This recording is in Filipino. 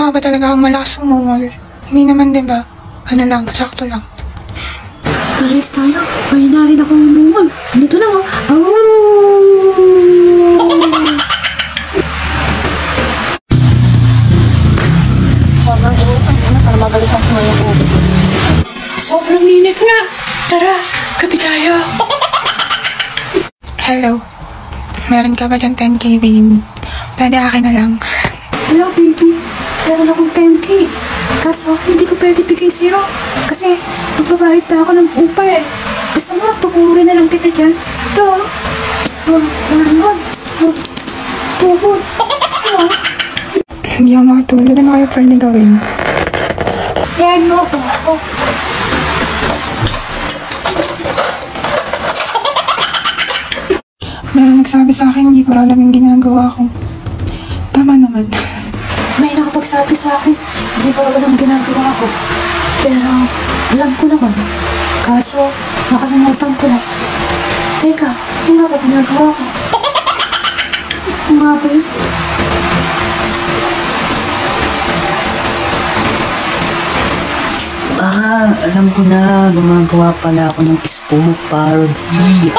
ba talaga akong malakas umungol? Hindi naman, diba? Ano lang, sakto lang. Pares tayo. May na rin ako umungol. Dito lang, oh. Sobrang init ang ina para mabilis ang sumayang ulo. Sobrang init nga. Tara, kape tayo. Hello. Meron ka ba dyan 10K, babe? Pwede akin na lang. Hello, baby. Meron akong 10K. Kaso, hindi ko pwede bigay sa'yo. Kasi, magbabayad pa ako ng upa eh. Gusto mo, tukurin na lang kita dyan. Ito. Tuhod. Hindi ako makatulog. Ano kayo pwede gawin? Yan mo ako. Meron nagsabi sa akin, hindi ko alam yung ginagawa ko. Tama naman. May nakapagsabi sa akin, hindi ko alam ang ginagawa ko. Pero, alam ko naman. Kaso, nakalimutan ko na. Teka, ano nga ba ginagawa ko? Ano nga ba yun? Alam ko na, gumagawa pala ako ng spook parody.